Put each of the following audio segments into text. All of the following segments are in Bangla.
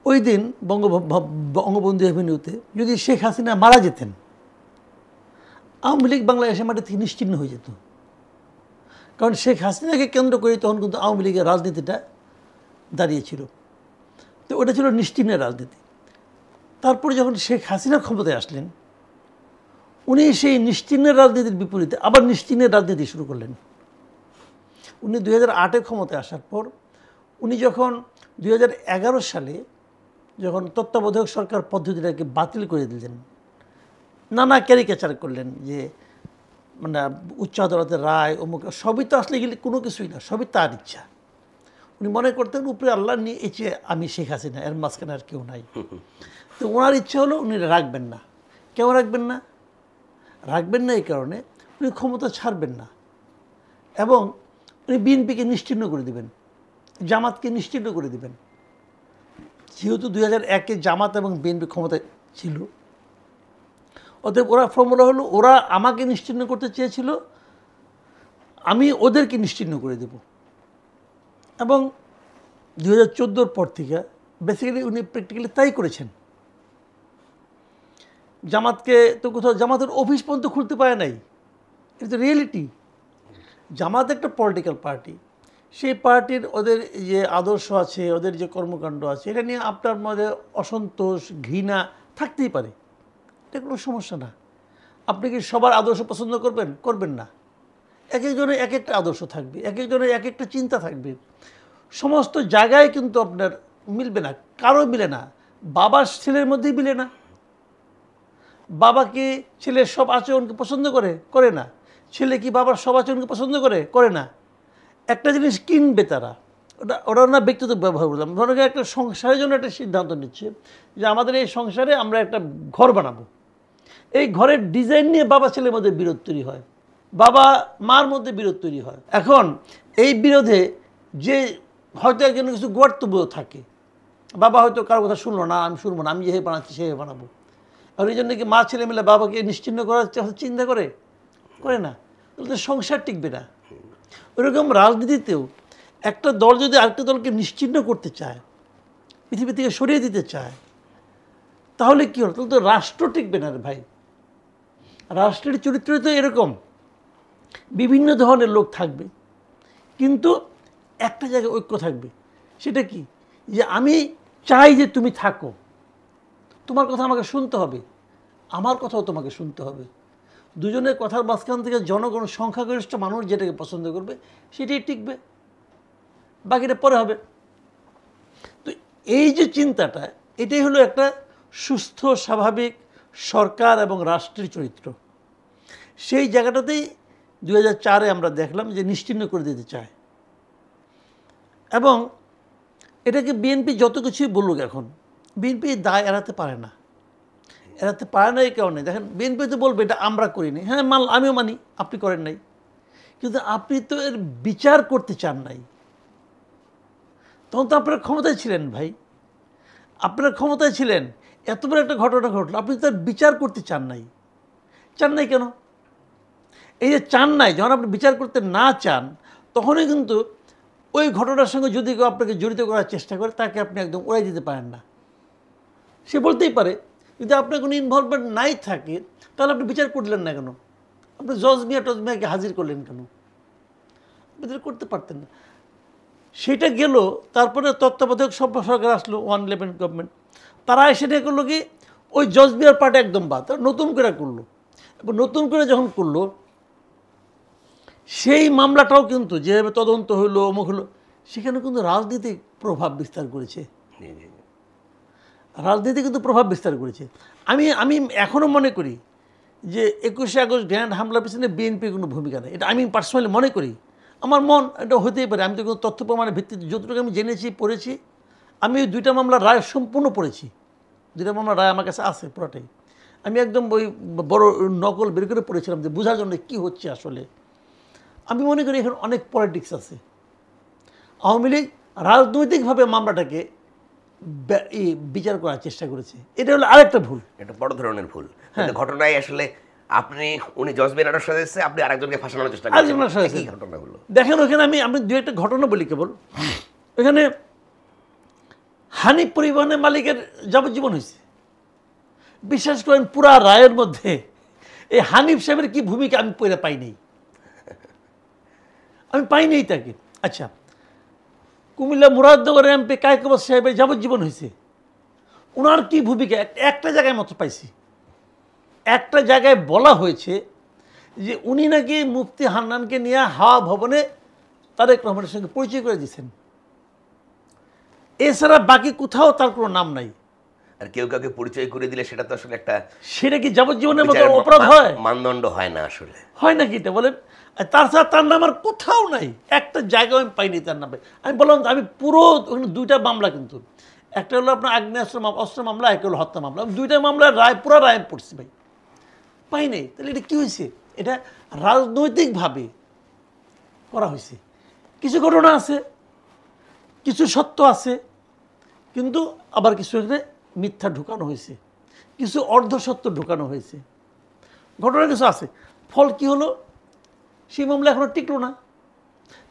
ওই দিন বঙ্গবন্ধু এভিনিউতে যদি শেখ হাসিনা মারা যেতেন, আওয়ামী লীগ বাংলাদেশের মাটি থেকে নিশ্চিহ্ন হয়ে যেত। কারণ শেখ হাসিনাকে কেন্দ্র করে তখন কিন্তু আওয়ামী লীগের রাজনীতিটা দাঁড়িয়েছিল। তো ওটা ছিল নিশ্চিহ্নের রাজনীতি। তারপরে যখন শেখ হাসিনা ক্ষমতায় আসলেন, উনি সেই নিশ্চিহ্নের রাজনীতির বিপরীতে আবার নিশ্চিহ্নের রাজনীতি শুরু করলেন। উনি 2008-এ ক্ষমতায় আসার পর উনি যখন 2011 সালে যখন তত্ত্বাবধায়ক সরকার পদ্ধতিটাকে বাতিল করে দিলেন, নানা ক্যারিকেচার করলেন যে মানে উচ্চ আদালতের রায় অমুক, সবই তো আসলে গেলে কোনো কিছুই না, সবই তার ইচ্ছা। উনি মনে করতেন উপরে আল্লাহ নিয়ে এসে আমি শেখ হাসিনা, এর মাঝখানে আর কেউ নাই। তো ওনার ইচ্ছা হলো উনি রাখবেন না। কেউ রাখবেন না? রাখবেন না এই কারণে উনি ক্ষমতা ছাড়বেন না এবং উনি বিএনপিকে নিশ্চিহ্ন করে দেবেন, জামাতকে নিশ্চিহ্ন করে দেবেন। যেহেতু 2001-এ জামাত এবং বিএনপি ক্ষমতায় ছিল, অতএব ওরা ফর্মুলা হলো ওরা আমাকে নিশ্চিহ্ন করতে চেয়েছিল, আমি ওদেরকে নিশ্চিহ্ন করে দেব। এবং 2014-র পর থেকে বেসিক্যালি উনি প্র্যাকটিক্যালি তাই করেছেন। জামাতকে তো কোথাও জামাতের অফিস পর্যন্ত খুলতে পারে নাই, এটা তো রিয়েলিটি। জামাত একটা পলিটিক্যাল পার্টি, সেই পার্টির ওদের যে আদর্শ আছে, ওদের যে কর্মকাণ্ড আছে, এটা নিয়ে আপনার মধ্যে অসন্তোষ ঘৃণা থাকতেই পারে, এটা কোনো সমস্যা না। আপনি কি সবার আদর্শ পছন্দ করবেন? করবেন না। এক একজনের এক একটা আদর্শ থাকবে, এক একজনের এক একটা চিন্তা থাকবে। সমস্ত জায়গায় কিন্তু আপনার মিলবে না, কারো মিলে না। বাবার ছেলের মধ্যেই মিলে না। বাবা কি ছেলের সব আচরণকে পছন্দ করে? করে না। ছেলে কি বাবার সব আচরণকে পছন্দ করে? করে না। একটা জিনিস কিনবে তারা, ওটা না ব্যক্তিগত ব্যবহার করলাম। ধরো একটা সংসারের জন্য একটা সিদ্ধান্ত নিচ্ছে যে আমাদের এই সংসারে আমরা একটা ঘর বানাবো। এই ঘরের ডিজাইন নিয়ে বাবা ছেলের মধ্যে বিরোধ তৈরি হয়, বাবা মার মধ্যে বিরোধ তৈরি হয়। এখন এই বিরোধে যে হয়তো একজন কিছু কর্তব্য থাকে, বাবা হয়তো কারো কথা শুনলো না, আমি শুনবো না, আমি যেভাবে বানাচ্ছি সেভাবে বানাবো। আর এই জন্য কি মা ছেলে মিলে বাবাকে নিশ্চিহ্ন করার চিন্তা করে? করে না। তাহলে তো সংসার টিকবে না। ওইরকম রাজনীতিতেও একটা দল যদি আরেকটা দলকে নিশ্চিহ্ন করতে চায়, পৃথিবী থেকে সরিয়ে দিতে চায়, তাহলে কী হলো? তাহলে তো রাষ্ট্র টিকবে না রে ভাই। রাষ্ট্রের চরিত্র তো এরকম, বিভিন্ন ধরনের লোক থাকবে, কিন্তু একটা জায়গায় ঐক্য থাকবে। সেটা কি? যে আমি চাই যে তুমি থাকো, তোমার কথা আমাকে শুনতে হবে, আমার কথাও তোমাকে শুনতে হবে। দুজনের কথার মাঝখান থেকে জনগণ সংখ্যাগরিষ্ঠ মানুষ যেটাকে পছন্দ করবে সেটাই টিকবে, বাকিটা পরে হবে। তো এই যে চিন্তাটা, এটাই হলো একটা সুস্থ স্বাভাবিক সরকার এবং রাষ্ট্রের চরিত্র। সেই জায়গাটাতেই 2004-এ আমরা দেখলাম যে নিশ্চিহ্ন করে দিতে চায়। এবং এটাকে বিএনপি যত কিছুই বলুক, এখন বিএনপি দায় এড়াতে পারে না। এড়াতে পারে না এই কারণে, দেখেন বিএনপি তো বলবে এটা আমরা করিনি। হ্যাঁ, আমিও মানি আপনি করেন নাই, কিন্তু আপনি তো এর বিচার করতে চান নাই। তখন তো আপনার ক্ষমতায় ছিলেন ভাই, আপনার ক্ষমতায় ছিলেন, এত বড় একটা ঘটনা ঘটলো, আপনি তার বিচার করতে চান নাই। চান নাই কেন? এই যে চান নাই, যখন আপনি বিচার করতে না চান, তখনই কিন্তু ওই ঘটনার সঙ্গে যদি কেউ আপনাকে জড়িত করার চেষ্টা করে, তাকে আপনি একদম উড়াই দিতে পারেন না। সে বলতেই পারে, যদি আপনার কোনো ইনভলভমেন্ট নাই থাকে, তাহলে আপনি বিচার করলেন না কেন? আপনি জজ মিয়া টজ মিয়াকে হাজির করলেন কেন? বিচার করতে পারতেন না। সেটা গেল। তারপরে তত্ত্বাবধায়ক সরকার আসলো, 111 গভর্নমেন্ট, তারা সেটা করলো কি, ওই জজ মিয়ার পার্টি একদম বাদ, তারা নতুন করে করলো। এবং নতুন করে যখন করলো, সেই মামলাটাও কিন্তু যেভাবে তদন্ত হইলো, অমুক হলো, সেখানে কিন্তু রাজনীতি প্রভাব বিস্তার করেছে। রাজনীতি কিন্তু প্রভাব বিস্তার করেছে। আমি এখনও মনে করি যে 21শে আগস্ট গ্র্যান্ড হামলার পিছনে বিএনপির কোনো ভূমিকা নেই। এটা আমি পার্সোনালি মনে করি, আমার মন, এটা হতেই পারে। আমি তো কোনো তথ্য প্রমাণের ভিত্তিতে যতটুকু আমি জেনেছি, পড়েছি, আমি ওই 2টা মামলার রায় সম্পূর্ণ পড়েছি। 2টা মামলার রায় আমার কাছে আছে পুরোটাই। আমি একদম ওই বড় নকল বের করে পড়েছিলাম যে বোঝার জন্য কী হচ্ছে আসলে। আমি মনে করি এখানে অনেক পলিটিক্স আছে। আওয়ামী লীগ রাজনৈতিকভাবে মামলাটাকে বিচার করার চেষ্টা করেছে, এটা হলো আরেকটা ভুল, এটা বড় ধরনের ভুল। ঘটনায় আসলে উনি জজ বেরানোর সাথে আপনি আরেকজনকে ফাঁসানোর চেষ্টা করছেন, কি ঘটনাগুলো দেখেন। ওখানে আমি 2-একটা ঘটনা বলি কেবল। এখানে হানিফ পরিবহনের মালিকের যাবজ্জীবন হয়েছে। বিশ্বাস করেন পুরা রায়ের মধ্যে এই হানিফ সাহেবের কি ভূমিকা আমি পড়ে পাইনি, আমি পাইনি তাকে। আচ্ছা, কুমিল্লা মুরাদনগরের এমপি কায়কোবাদ সাহেবের যাবজ্জীবন হয়েছে, ওনার কি ভূমিকা একটা জায়গায় মাত্র পাইছি। একটা জায়গায় বলা হয়েছে যে উনি নাকি মুফতি হান্নানকে নিয়ে হাওয়া ভবনে তারেক রহমানের সঙ্গে পরিচয় করে দিয়েছেন, এছাড়া বাকি কোথাও তার কোনো নাম নাই। আর কেউ কাউকে পরিচয় করে দিলে সেটা তো আসলে একটা, সেটা কি যাবজ্জীবনের মতো অপরাধ হয়? মানদণ্ড হয় না আসলে, হয় নাকি এটা বলেন? তার সাথে তার নাম আর কোথাও নাই, একটা জায়গায় আমি পাইনি তার নামে। আমি বললাম আমি পুরো ওখানে দুইটা মামলা, কিন্তু একটা হলো আপনার আগ্নেয়াস্ত্র অস্ত্র মামলা, একটা হলো হত্যা মামলা, দুইটা মামলার রায় পুরো রায় পড়ছি ভাই, পাই নাই। তাহলে এটা কী হয়েছে? এটা রাজনৈতিকভাবে করা হয়েছে। কিছু ঘটনা আছে, কিছু সত্য আছে, কিন্তু আবার কিছু এখানে মিথ্যা ঢুকানো হয়েছে, কিছু অর্ধসত্য ঢুকানো হয়েছে, ঘটনা কিছু আছে। ফল কি হলো? সেই মামলা এখনও টিকলো না।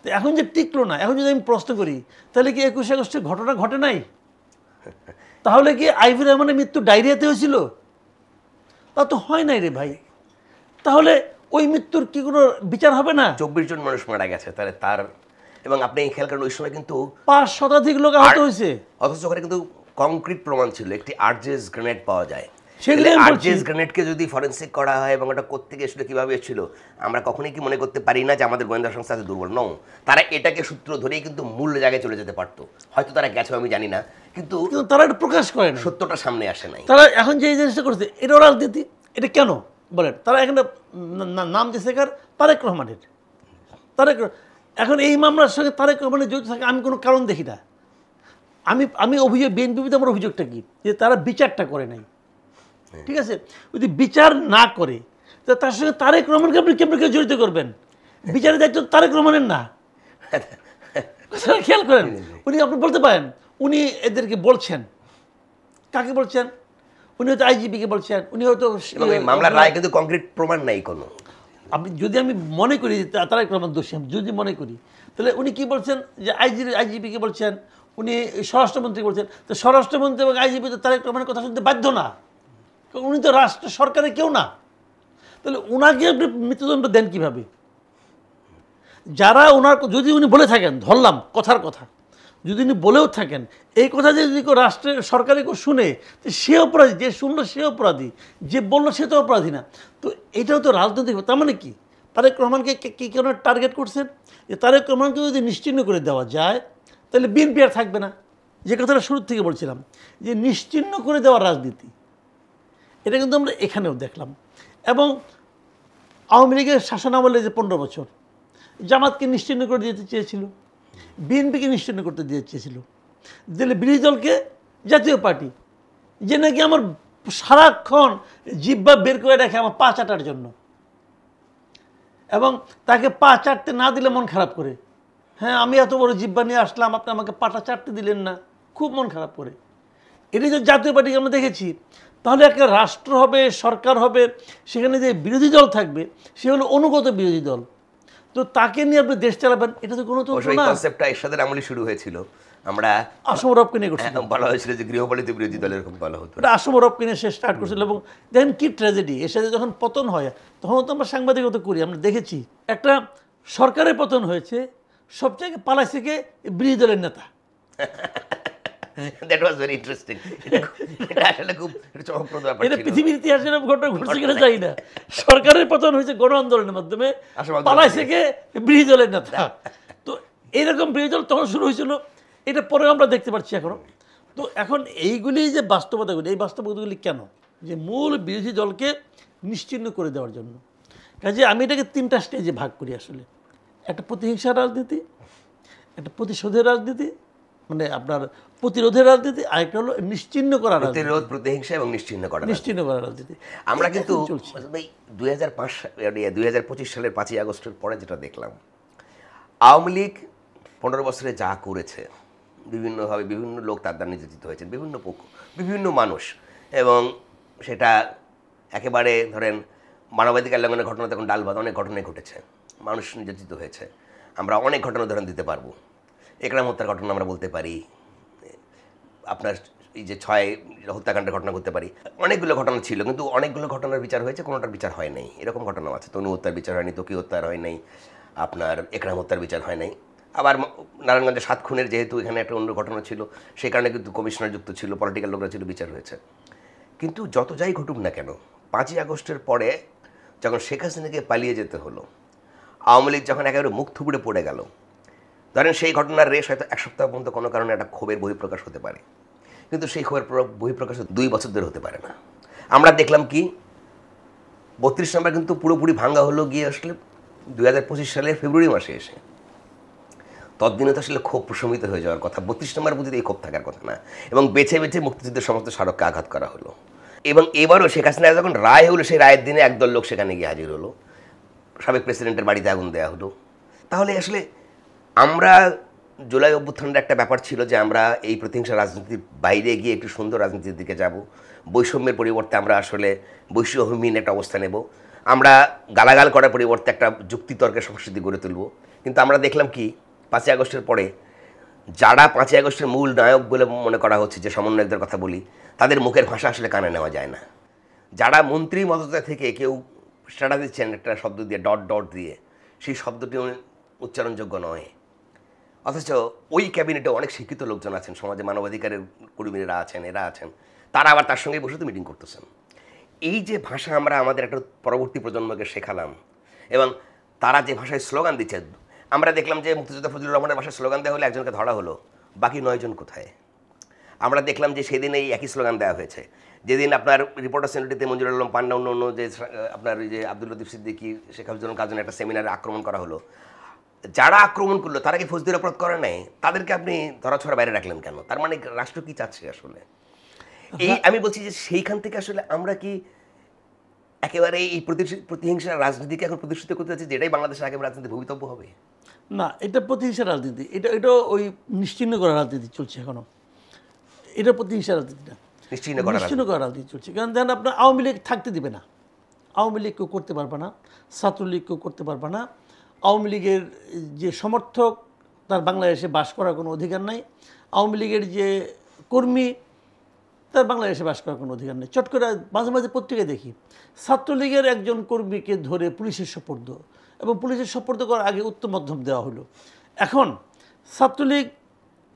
তো এখন যে টিকলো না, এখন যদি আমি প্রশ্ন করি তাহলে কি 21 আগস্টে ঘটনা ঘটে নাই? তাহলে কি আইভি রহমানের মৃত্যু ডায়রিয়াতে হয়েছিল? তা তো হয় নাই রে ভাই। তাহলে ওই মৃত্যুর কি কোনো বিচার হবে না? 24 জন মানুষ মারা গেছে, তাহলে তার, এবং আপনি খেয়াল করেন ওই সময় কিন্তু 5 শতাধিক লোক আহত হয়েছে, অথচ ওখানে কিন্তু কংক্রিট প্রমাণ ছিল, একটি আরজেস গ্রেনেড পাওয়া যায়। সেগুলো আরজেস গ্রেনেডকে যদি ফরেন্সিক করা হয় এবং ওটা কোত্থেকে এসেছিল, কীভাবে এসেছিল, আমরা কখনোই কি মনে করতে পারি না যে আমাদের গোয়েন্দা সংস্থা আছে দুর্বল? নয়, তারা এটাকে সূত্র ধরেই কিন্তু মূল জায়গায় চলে যেতে পারতো। হয়তো তারা গেছে আমি জানি না, কিন্তু তারা এটা প্রকাশ করে না, সত্যটা সামনে আসে নাই। তারা এখন যে জিনিসটা করছে এটাও রাজনীতি। এটা কেন বলেন? তারা এখানে নাম দিয়েছে কার? তারেক রহমানের। এখন এই মামলার সঙ্গে তারেক রহমানের জড়িত থাকে আমি কোনো কারণ দেখি না। আমি অভিযোগ, বিএনপিতে আমার অভিযোগটা কি, যে তারা বিচারটা করে নাই। ঠিক আছে, যদি বিচার না করে তার সঙ্গে তারেক রহমানকে আপনি কেমন জড়িত করবেন? বিচারের দায়িত্ব তারেক রহমানের না। খেয়াল করেন, উনি আপনি বলতে পারেন উনি এদেরকে বলছেন, কাকে বলছেন? উনি হয়তো আইজিপিকে বলছেন, উনি হয়তো মামলার রায় কিন্তু কংক্রিট প্রমাণ নাই কোনো। যদি আমি মনে করি তারেক রহমান দোষী, যদি মনে করি, তাহলে উনি কি বলছেন? যে আইজিপিকে বলছেন, উনি স্বরাষ্ট্রমন্ত্রী বলছেন। তো স্বরাষ্ট্রমন্ত্রী এবং আইজিপি তো তারেক রহমানের কথা শুনতে বাধ্য না, উনি তো রাষ্ট্র সরকারের কেউ না। তাহলে ওনাকে আপনি মৃত্যুদণ্ড দেন কিভাবে? যারা ওনার, যদি উনি বলে থাকেন, ধরলাম কথার কথা, যদি উনি বলেও থাকেন এই কথা, যে যদি কেউ রাষ্ট্রের সরকারি কেউ শুনে সে অপরাধী, যে শুনলো সে অপরাধী, যে বললো সে তো অপরাধী না। তো এটাও তো রাজনৈতিক। তার মানে কি তারেক রহমানকে কি কেন টার্গেট করছেন? যে তারেক রহমানকে যদি নিশ্চিহ্ন করে দেওয়া যায় তাহলে বিএনপি আর থাকবে না। যে কথাটা শুরুর থেকে বলছিলাম, যে নিশ্চিহ্ন করে দেওয়ার রাজনীতি, এটা কিন্তু আমরা এখানেও দেখলাম। এবং আওয়ামী লীগের শাসনামলে যে 15 বছর জামাতকে নিশ্চিহ্ন করে দিতে চেয়েছিল, বিএনপিকে নিশ্চিহ্ন করতে দিতে চেয়েছিল, দিলে বিরোধী দলকে জাতীয় পার্টি, যে নাকি আমার সারাক্ষণ জিহ্বা বের করে রাখে আমার পা চাটার জন্য, এবং তাকে পা চাটতে না দিলে মন খারাপ করে। হ্যাঁ, আমি এত বড় জিহ্বা নিয়ে আসলাম, আপনি আমাকে পাটা চাটতে দিলেন না, খুব মন খারাপ করে। এটাই যে জাতীয় পার্টিকে আমরা দেখেছি। তাহলে একটা রাষ্ট্র হবে, সরকার হবে, সেখানে যে বিরোধী দল থাকবে সে হলো অনুগত বিরোধী দল। তো তাকে নিয়ে আপনি দেশ চালাবেন, এটা তো কোনো তথ্য না। কনসেপ্টটা এরশাদের আমলে শুরু হয়েছিল। আমরা আসম রবকে নিয়ে করছিলাম, বলা হয়েছিল যে গৃহপালিত বিরোধী দল, এরকম বলা হতো। এটা আসম রবকে নিয়ে সে স্টার্ট করছিল। এবং দেখেন কি ট্র্যাজেডি, এর সাথে যখন পতন হয় তখন তো আমরা সাংবাদিকতা করি, আমরা দেখেছি একটা সরকারের পতন হয়েছে, সবচেয়ে পালাইছে কে? বিরোধী দলের নেতা। That was very interesting. এটা আসলে খুব চমকপ্রদ ব্যাপার এটা ছিল। পৃথিবীর ইতিহাসে ঘটনা ঘটছে কিনা জানি না। সরকারের পতন হয়েছে গণ আন্দোলনের মাধ্যমে, পালাইছে কে? বিরোধী দলের নেতা। তো এইরকম বিরোধী দল তখন শুরু হয়েছিল, এটা পরে আমরা দেখতে পাচ্ছি এখনো। তো এখন এইগুলি যে বাস্তবতাগুলি, এই বাস্তবতাগুলি কেন? যে মূল বিরোধী দলকে নিশ্চিহ্ন করে দেওয়ার জন্য। কাজে আমি এটাকে 3টা স্টেজে ভাগ করি আসলে। একটা প্রতিহিংসার রাজনীতি, একটা প্রতিশোধের রাজনীতি, মানে আপনার প্রতিরোধের রাজনীতি, আরেকটা হলো নিশ্চিহ্ন করার রাজনীতি। প্রতিরোধ, প্রতিহিংসা এবং নিশ্চিহ্ন করার রাজনীতি। আমরা কিন্তু 2025 সালের 5ই আগস্টের পরে যেটা দেখলাম, আওয়ামী লীগ 15 বছরে যা করেছে, বিভিন্নভাবে বিভিন্ন লোক তার দ্বারা নির্যাতিত হয়েছেন, বিভিন্ন পক্ষ, বিভিন্ন মানুষ, এবং সেটা একেবারে ধরেন মানবাধিকার লঙ্ঘনের ঘটনা, তখন ডাল ভাত অনেক ঘটনাই ঘটেছে, মানুষ নির্যাতিত হয়েছে। আমরা অনেক ঘটনা উদাহরণ দিতে পারবো। একরাম হত্যার ঘটনা আমরা বলতে পারি, আপনার এই যে 6 হত্যাকাণ্ডের ঘটনা করতে পারি, অনেকগুলো ঘটনা ছিল, কিন্তু অনেকগুলো ঘটনার বিচার হয়েছে, কোনোটার বিচার হয় নাই। এরকম ঘটনাও আছে, তনু হত্যার বিচার হয়নি, তকি হত্যার হয় নাই, আপনার একরাম হত্যার বিচার হয় নাই। আবার নারায়ণগঞ্জে 7 খুনের যেহেতু এখানে একটা অন্য ঘটনা ছিল, সেই কারণে কিন্তু কমিশনার যুক্ত ছিল, পলিটিক্যাল লোকরা ছিল, বিচার হয়েছে। কিন্তু যত যাই ঘটুক না কেন, 5ই আগস্টের পরে যখন শেখ হাসিনাকে পালিয়ে যেতে হলো, আওয়ামী লীগ যখন একেবারে মুখ থুবড়ে পড়ে গেল, ধরেন সেই ঘটনার রেশ হয়তো 1 সপ্তাহ পর্যন্ত কোনো কারণে একটা ক্ষোভের বহিঃপ্রকাশ হতে পারে, কিন্তু সেই ক্ষোভের বহিঃপ্রকাশ 2 বছর ধরে হতে পারে না। আমরা দেখলাম কি 32 নম্বর কিন্তু পুরোপুরি ভাঙ্গা হলো গিয়ে আসলে 2025 সালের ফেব্রুয়ারি মাসে এসে। ততদিনে তো আসলে ক্ষোভ প্রশমিত হয়ে যাওয়ার কথা, 32 নম্বর পর্যন্ত এই ক্ষোভ থাকার কথা না, এবং বেছে বেছে মুক্তিযুদ্ধের সমস্ত স্মারককে আঘাত করা হলো। এবং এবারও শেখ হাসিনা যখন রায় হলো, সেই রায়ের দিনে একদল লোক সেখানে গিয়ে হাজির হলো, সাবেক প্রেসিডেন্টের বাড়িতে আগুন দেওয়া হলো। তাহলে আসলে আমরা জুলাই অভ্যুত্থানের একটা ব্যাপার ছিল যে আমরা এই প্রতিহিংসা রাজনীতির বাইরে গিয়ে একটু সুন্দর রাজনীতির দিকে যাব, বৈষম্যের পরিবর্তে আমরা আসলে বৈষম্যহীন একটা অবস্থা নেব, আমরা গালাগাল করার পরিবর্তে একটা যুক্তিতর্কের সংস্কৃতি গড়ে তুলব। কিন্তু আমরা দেখলাম কি 5ই আগস্টের পরে যারা 5ই আগস্টের মূল নায়ক বলে মনে করা হচ্ছে, যে সমন্বয়কদের কথা বলি, তাদের মুখের ভাষা আসলে কানে নেওয়া যায় না। যারা মন্ত্রী মদতা থেকে কেউ স্ট্যাটাস দিচ্ছেন একটা শব্দ দিয়ে, ডট ডট দিয়ে, সেই শব্দটি উচ্চারণযোগ্য নয়, অথচ ওই ক্যাবিনেটে অনেক শিক্ষিত লোকজন আছেন, সমাজে মানবাধিকারের কর্মীরা আছেন, এরা আছেন, তারা আবার তার সঙ্গে বসে তো মিটিং করতেছেন। এই যে ভাষা আমরা আমাদের একটা পরবর্তী প্রজন্মকে শেখালাম, এবং তারা যে ভাষায় স্লোগান দিচ্ছে, আমরা দেখলাম যে মুক্তিযোদ্ধা ফজলুর রহমানের ভাষায় স্লোগান দেওয়া হলে একজনকে ধরা হলো, বাকি 9 জন কোথায়? আমরা দেখলাম যে সেদিন এই একই স্লোগান দেওয়া হয়েছে, যেদিন আপনার রিপোর্টার সেন্টারিতে মঞ্জুর আলম পান্না অন্য যে আপনার ওই যে আব্দুল লতিফ সিদ্দিকী, শেখ হাফিজুল কাজনের একটা সেমিনারে আক্রমণ করা হলো। যারা আক্রমণ করলো তারা কি ফৌজদারি অপরাধ করে নাই? তাদেরকে আপনি ধরাছোঁয়ার বাইরে রাখলেন কেন? তার মানে রাষ্ট্র কি চাচ্ছে আসলে? এই আমি বলছি যে সেইখান থেকে আসলে আমরা কি একেবারে এই প্রতিহিংসার রাজনীতিকে এখন প্রতিষ্ঠিত করতে যাচ্ছি, যেটাই বাংলাদেশের আগামী রাজনীতি ভবিতব্য হবে? না, এটা প্রতিহিংসা রাজনীতি, এটা ওই নিশ্চিহ্ন করা রাজনীতি চলছে এখনো। এটা প্রতিহিংসা রাজনীতি না, নিশ্চিহ্ন করা রাজনীতি চলছে। কারণ দেখেন, আপনার আওয়ামী লীগ থাকতে দিবে না, আওয়ামী লীগ কেউ করতে পারবে না, ছাত্রলীগ কেউ করতে পারবে না। আওয়ামী লীগের যে সমর্থক, তার বাংলাদেশে বাস করার কোনো অধিকার নাই। আওয়ামী লীগের যে কর্মী, তার বাংলাদেশে বাস করার কোনো অধিকার নেই। চট করে মাঝে মাঝে পত্রিকায় দেখি ছাত্রলীগের একজন কর্মীকে ধরে পুলিশের সোপর্দ, এবং পুলিশের সোপর্দ করার আগে উত্তম মধ্যম দেওয়া হলো। এখন ছাত্রলীগ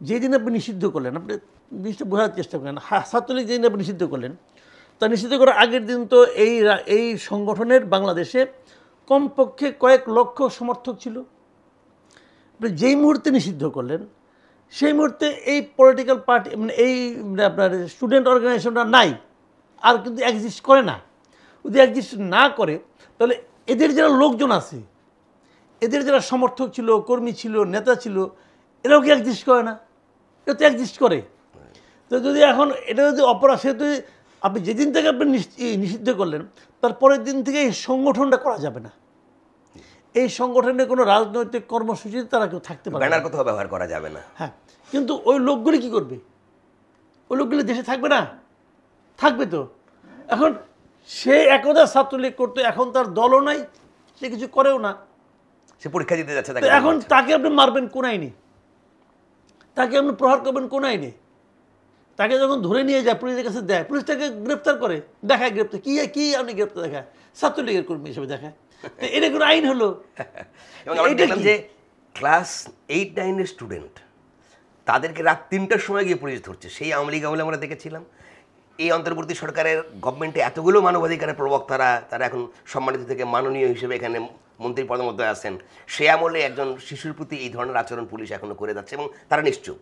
যেদিন আপনি নিষিদ্ধ করলেন, আপনি জিনিসটা বোঝার চেষ্টা করেন, ছাত্রলীগ যেদিন আপনি নিষিদ্ধ করলেন, তা নিষিদ্ধ করার আগের দিন তো এই সংগঠনের বাংলাদেশে কমপক্ষে কয়েক লক্ষ সমর্থক ছিল। আপনি যেই মুহূর্তে নিষিদ্ধ করলেন, সেই মুহূর্তে এই পলিটিক্যাল পার্টি, মানে এই আপনার স্টুডেন্ট অর্গানাইজেশনটা নাই, আর কিন্তু এক্সিস্ট করে না। যদি এক্সিস্ট না করে, তাহলে এদের যারা লোকজন আছে, এদের যারা সমর্থক ছিল, কর্মী ছিল, নেতা ছিল, এরাও কি এক্সিস্ট করে না? এটা তো এক্সিস্ট করে। তো যদি এখন এটা যদি অপরাধ, সেহেতু আপনি যেদিন থেকে আপনি নিষিদ্ধ করলেন, তার পরের দিন থেকে এই সংগঠনটা করা যাবে না। এই সংগঠনের কোনো রাজনৈতিক কর্মসূচিতে তারা কেউ থাকতে পারে না, ব্যানার কোথাও ব্যবহার করা যাবে না। হ্যাঁ, কিন্তু ওই লোকগুলি কি করবে? ওই লোকগুলি দেশে থাকবে না? থাকবে তো। এখন সে একদা ছাত্রলীগ করতো, এখন তার দলও নাই, সে কিছু করেও না। সে পরীক্ষা দিতে যাচ্ছে, এখন তাকে আপনি মারবেন কোন আইনে? তাকে আপনি প্রহার করবেন কোন আইনে? তাকে যখন ধরে নিয়ে যায়, পুলিশের কাছে দেয়, পুলিশ তাকে গ্রেপ্তার করে, দেখায় গ্রেপ্তার, কি আপনি গ্রেপ্তার দেখায়? ছাত্রলীগের কর্মী হিসেবে দেখায়। এটা কোনো আইন হলো? এবং আমরা দেখলাম যে ক্লাস 8-9 স্টুডেন্ট, তাদেরকে রাত 3টার সময় গিয়ে পুলিশ ধরছে। সেই আওয়ামী লীগ আমলে আমরা দেখেছিলাম। এই অন্তর্বর্তী সরকারের গভর্নমেন্টে এতগুলো মানবাধিকারের প্রবক্তারা, তারা এখন সম্মানিত থেকে মাননীয় হিসেবে এখানে মন্ত্রী পদের মধ্যে আছেন। সে আমলে একজন শিশুর প্রতি এই ধরনের আচরণ পুলিশ এখনো করে যাচ্ছে, এবং তারা নিশ্চুপ।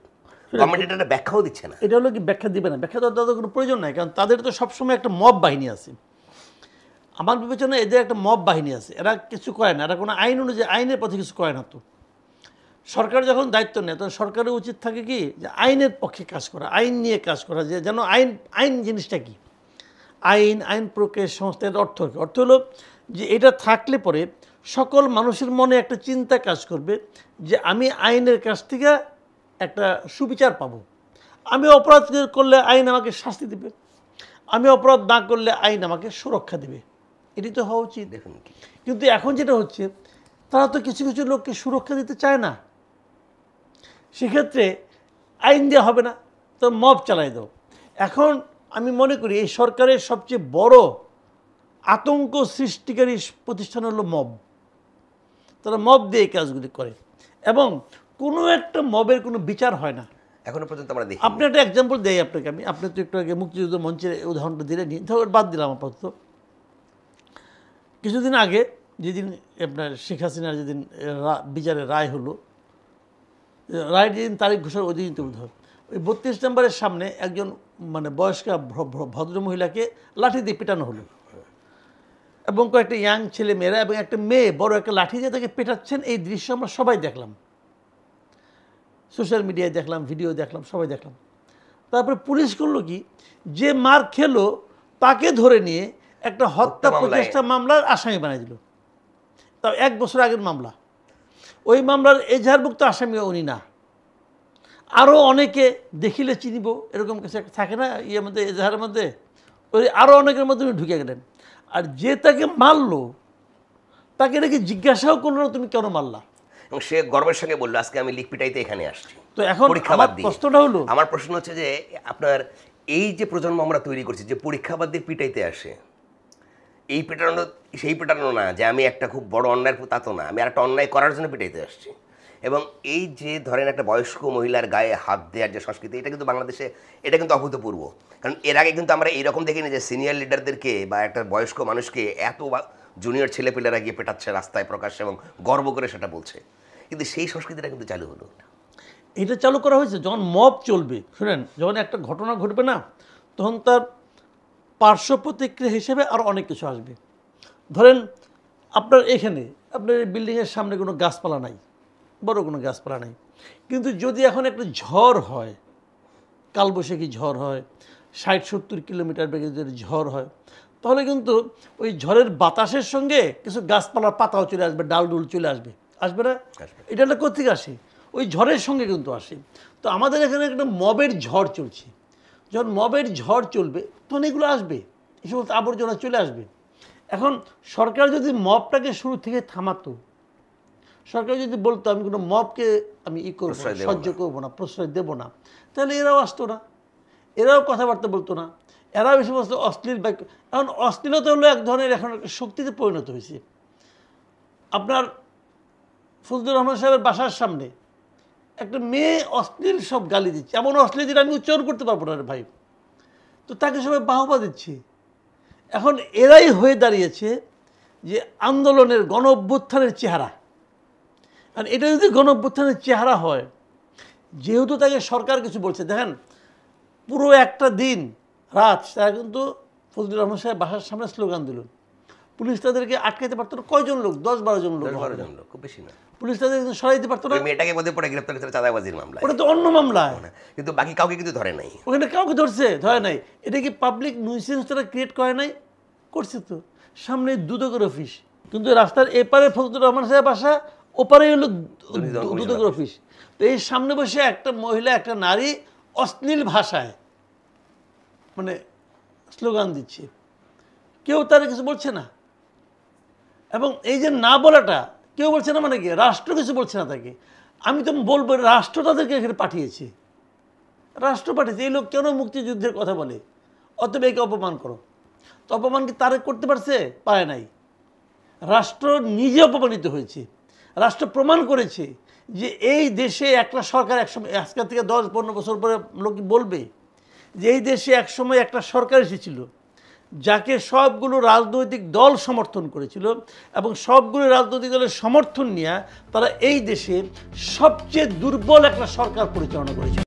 গভর্নমেন্ট এটা ব্যাখ্যাও দিচ্ছে না। এটা হলো কি ব্যাখ্যা দিবে না? ব্যাখ্যা দেওয়ার তাদের কোনো প্রয়োজন নাই, কারণ তাদের তো সবসময় একটা মব বাহিনী আছে। আমার বিবেচনায় এদের একটা মব বাহিনী আছে, এরা কিছু করে না, এরা কোনো আইন অনুযায়ী আইনের পথে কিছু করে না। তো সরকার যখন দায়িত্ব নেয়, তখন সরকারের উচিত থাকে কি, যে আইনের পক্ষে কাজ করা, আইন নিয়ে কাজ করা, যে যেন আইন জিনিসটা কি, আইন প্রক্রিয়া সংস্থার অর্থ কি? অর্থ হলো যে এটা থাকলে পরে সকল মানুষের মনে একটা চিন্তা কাজ করবে যে আমি আইনের কাছ থেকে একটা সুবিচার পাবো। আমি অপরাধ করলে আইন আমাকে শাস্তি দেবে, আমি অপরাধ না করলে আইন আমাকে সুরক্ষা দেবে। এটি তো হওয়া উচিত। দেখুন, কিন্তু এখন যেটা হচ্ছে, তারা তো কিছু কিছু লোককে সুরক্ষা দিতে চায় না। সেক্ষেত্রে আইন দেওয়া হবে না, তো মব চালাই দাও। এখন আমি মনে করি এই সরকারের সবচেয়ে বড় আতঙ্ক সৃষ্টিকারী প্রতিষ্ঠান হলো মব। তারা মব দিয়ে এই কাজগুলি করে এবং কোনো একটা মবের কোনো বিচার হয় না এখনো পর্যন্ত আমরা দেখি। আপনি একটা এক্সাম্পল দেই আপনাকে আমি, আপনি তো একটু আগে মুক্তিযুদ্ধ মঞ্চের উদাহরণটা দিলেনি, ধর বাদ দিলাম আপাতত। কিছুদিন আগে যেদিন আপনার শেখ হাসিনার যেদিন বিচারের রায় হলো, রায় যেদিন তারিখ ঘোষণা ওই দিন তো ধর ওই 32 নম্বরের সামনে একজন মানে বয়স্কা ভদ্রমহিলাকে লাঠি দিয়ে পেটানো হলো এবং কয়েকটা ইয়াং ছেলে মেয়েরা এবং একটা মেয়ে বড় একটা লাঠি দিয়ে তাকে পেটাচ্ছেন। এই দৃশ্য আমরা সবাই দেখলাম, সোশ্যাল মিডিয়ায় দেখলাম, ভিডিও দেখলাম, সবাই দেখলাম। তারপরে পুলিশ করলো কি, যে মার খেলো তাকে ধরে নিয়ে একটা হত্যা প্রচেষ্টা মামলার আসামি বানিয়ে দিল। তাও 1 বছর আগের মামলা। ওই মামলার এজাহারভুক্ত আসামিও উনি না, আরও অনেকে দেখিলে চিনিব এরকম কিছু থাকে না ইয়ের মধ্যে, এজাহারের মধ্যে, ওই আরও অনেকের মধ্যে উনি ঢুকে গেলেন। আর যে তাকে মারলো তাকে নাকি জিজ্ঞাসাও করলো তুমি কেন মারলা, এবং সে গর্বের সঙ্গে বললো আজকে আমি লিক পিটাইতে এখানে আসছি। তো এখন আমার প্রশ্নটা হলো, আমার প্রশ্ন হচ্ছে যে আপনার এই যে প্রজন্ম আমরা তৈরি করছি যে পরীক্ষা বাদ দিয়ে পিটাইতে আসে, এই পেটানো সেই পেটানো না যে আমি একটা খুব বড় অন্যায়ের তা তো না, আমি আর একটা অন্যায় করার জন্য পিটাইতে আসছি। এবং এই যে ধরেন একটা বয়স্ক মহিলার গায়ে হাত দেওয়ার যে সংস্কৃতি, এটা কিন্তু বাংলাদেশে এটা কিন্তু অভূতপূর্ব। কারণ এর আগে কিন্তু আমরা এইরকম দেখিনি যে সিনিয়র লিডারদেরকে বা একটা বয়স্ক মানুষকে এত জুনিয়র ছেলেপেলেরা গিয়ে পেটাচ্ছে রাস্তায় প্রকাশ্যে এবং গর্ব করে সেটা বলছে। কিন্তু সেই সংস্কৃতিটা কিন্তু চালু হলো। এটা চালু করা হয়েছে যখন মব চলবে। শুনেন, যখন একটা ঘটনা ঘটবে না, তখন তার পার্শ্ব প্রতিক্রিয়া হিসেবে আরও অনেক কিছু আসবে। ধরেন আপনার এখানে আপনার বিল্ডিংয়ের সামনে কোনো গাছপালা নাই, বড় কোনো গাছপালা নাই, কিন্তু যদি এখন একটা ঝড় হয়, কালবৈশাখী ঝড় হয়, 60-70 কিলোমিটার বেগে যদি ঝড় হয়, তাহলে কিন্তু ওই ঝড়ের বাতাসের সঙ্গে কিছু গাছপালার পাতাও চলে আসবে, ডালডুল চলে আসবে, আসবে না? এটা একটা কোত্থেকে আসে? ওই ঝড়ের সঙ্গে কিন্তু আসে। তো আমাদের এখানে একটা মবের ঝড় চলছে। যখন মবের ঝড় চলবে তখন এগুলো আসবে, এই সমস্ত আবর্জনা চলে আসবে। এখন সরকার যদি মবটাকে শুরু থেকে থামাতো, সরকার যদি বলতো আমি কোনো মবকে আমি করবো না, সহ্য করবো না, প্রশ্রয় দেবো না, তাহলে এরাও আসতো না, এরাও কথাবার্তা বলতো না, এরাও এই সমস্ত অশ্লীল বাক্য। এখন অশ্লীলতা হলো এক ধরনের এখন একটা শক্তিতে পরিণত হয়েছে। আপনার ফজলুর রহমান সাহেবের বাসার সামনে একটা মেয়ে অশ্লীল সব গালি দিচ্ছে, এমন অশ্লীল যেটা আমি উচ্চারণ করতে পারবো না রে ভাই, তো তাকে সবাই বাহবা দিচ্ছে। এখন এরাই হয়ে দাঁড়িয়েছে যে আন্দোলনের গণ অভ্যুত্থানের চেহারা। আর এটা যদি গণ অভ্যুত্থানের চেহারা হয়, যেহেতু তাকে সরকার কিছু বলছে, দেখেন পুরো একটা দিন রাত তারা কিন্তু ফজলুর রহমান সাহেব বাসার সামনে স্লোগান দিল। পুলিশ তাদেরকে আটকাইতে পারতো না, কয়জন লোক? 10-12 জন লোক, খুব বেশি না। পুলিশ তাদের সরাইতে পারতো না। মেয়েটাকে মধ্যে পড়ে গ্রেপ্তার করেছে চাঁদাবাজির মামলায়, ওটা তো অন্য মামলা, কিন্তু বাকি কাউকে কিন্তু ধরে নাই। ওখানে কাউকে ধরছে? ধরে নাই। এটা কি পাবলিক নিউসেন্স তারা ক্রিয়েট করে নাই? করছে তো। সামনে দুদকের অফিস, কিন্তু রাস্তার এপারে ফজলুর রহমান সাহেব বাসা, ওপারে হলো দুদকের অফিস। তো এই সামনে বসে একটা মহিলা, একটা নারী অশ্লীল ভাষায় মানে স্লোগান দিচ্ছে, কেউ তার কিছু বলছে না। এবং এই যে না বলাটা কেউ বলছে না, মানে কি রাষ্ট্র কিছু বলছে না তাকে। আমি তো বলবো রাষ্ট্র তাদেরকে এখানে পাঠিয়েছে, রাষ্ট্র পাঠিয়েছে। এই লোক কেন মুক্তিযুদ্ধের কথা বলে? অতএব একে অপমান করো। তো অপমান কি তারা করতে পারছে? পারে নাই। রাষ্ট্র নিজে অপমানিত হয়েছে। রাষ্ট্র প্রমাণ করেছে যে এই দেশে একটা সরকার একসময়, আজকের থেকে 10-15 বছর পরে লোক বলবে যে এই দেশে একসময় একটা সরকার এসেছিল যাকে সবগুলো রাজনৈতিক দল সমর্থন করেছিল, এবং সবগুলো রাজনৈতিক দলের সমর্থন নিয়ে তারা এই দেশে সবচেয়ে দুর্বল একটা সরকার পরিচালনা করেছিল।